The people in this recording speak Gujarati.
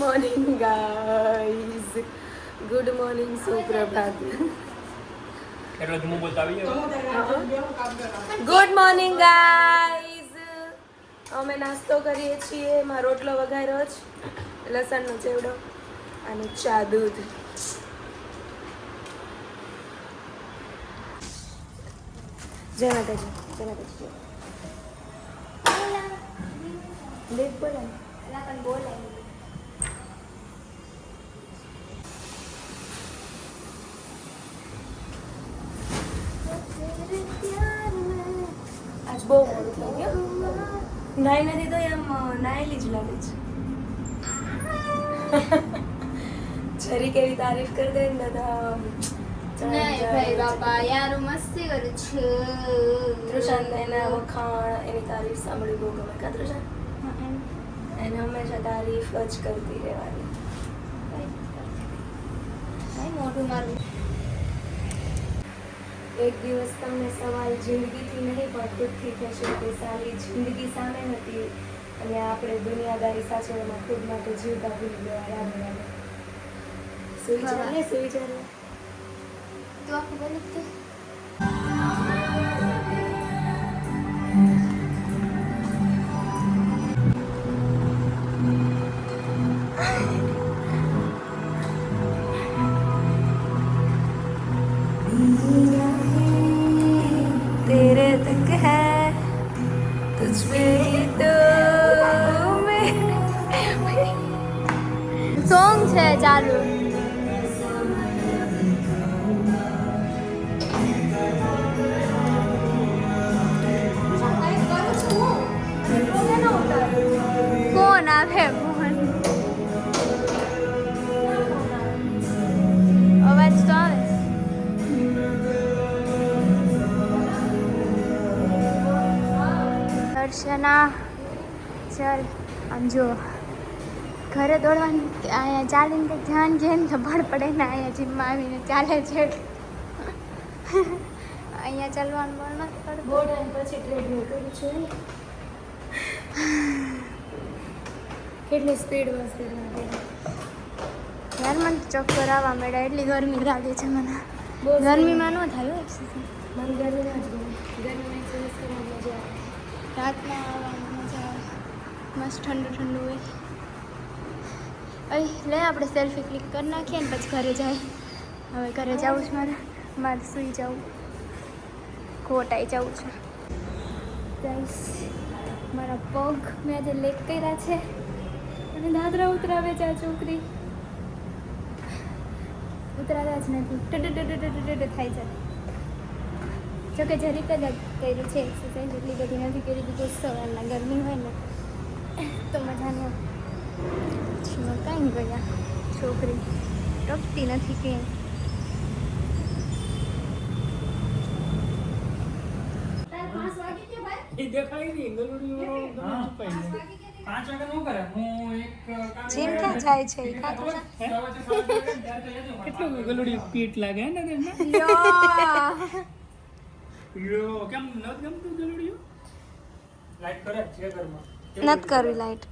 મોર્નિંગ ગાઈઝ, ગુડ મોર્નિંગ, સુપ્રભાત. Good morning guys. અમે નાસ્તો કરીએ છીએ. એમાં રોટલો વઘાર્યો જ, લસણનો ચેવડો અને ચા દૂધ. જય માતાજી. જય માતાજી. દેખ બોલાય. આજ બહુ મોડું થઈ ગયું. નાઈ નથી તો એમ નાયેલી જ લાગે છે. જરી કેવી તારીફ કરી દે ને દાદા. નહીં ભાઈ બાપા, યાર મસ્તી કરું છું. તૃષાંત એના વખાણ, એની તારીફ સાંભળી બહુ ગમે. કા તૃષાંત? એને હંમેશા તારીફ જ કરતી રહેવાની. મોઢું મારું. એક દિવસ તમને સવાલ જિંદગીથી નહીં પણ ખુદથી થશે કે સારી જિંદગી સામે હતી અને આપણે દુનિયાદારી સાચવવામાં ખુદ માટે જીવતા ભૂલી ગયા. રાધે રાધે. સુવિચાર તો આખું બોલે તો तेरे तक है तुझ में तो સોંગ છે ચાલુ. ફોન આવે, ફોન અવાજ તો આવે. દર્શના ચાલ આમ જો ઘરે દોડવાનું, અહીંયા ચાલીને કંઈક ધ્યાન છે ને ખબર પડે ને. અહીંયા જીમમાં આવીને ચાલે છે. અહીંયા ચાલવાનું પણ નથી પડતું. બોર્ડ અને પછી ટ્રેડમિલ કરું છું. કેટલી સ્પીડમાં યાર મને ચક્કર આવવા મળ્યા, એટલી ગરમી લાગે છે મને. બહુ ગરમીમાં ન થાય એક્સરસાઇઝ. મને ગરમી ના જ ગમે. ગરમીમાં એક્સરસાઇઝ કરવાની મજા આવે. રાતના આવવાની મજા આવે, મસ્ત ઠંડુ ઠંડુ હોય. અહીં લે આપણે સેલ્ફી ક્લિક કરી નાખીએ ને પછી ઘરે જાય. હવે ઘરે જવું છે મારે સૂઈ જવું, ખોટાઈ જવું છે. ગાઈસ મારા પગ મેં આજે લેક કર્યા છે અને દાદરા ઉતરાવે છે આ છોકરી. ઉતરાવ્યા જ નથી, થાય છે. જોકે જરીક જ કર્યું છે એક્સરસાઇઝ, એટલી બધી નથી કરી. બીજું સવારના ગરમી હોય ને તો મજા ન આવે. કાંઈ ગયા છોકરી ટકતી નથી કે જીમ ક્યાં જાય છે? કેટલું ગલુડી પીટ લાગે ને તેમને. કેમ નથી ગમતું ગલુડિયું? લાઈટ કરે છે ઘરમાં. નથી કરવી લાઈટ.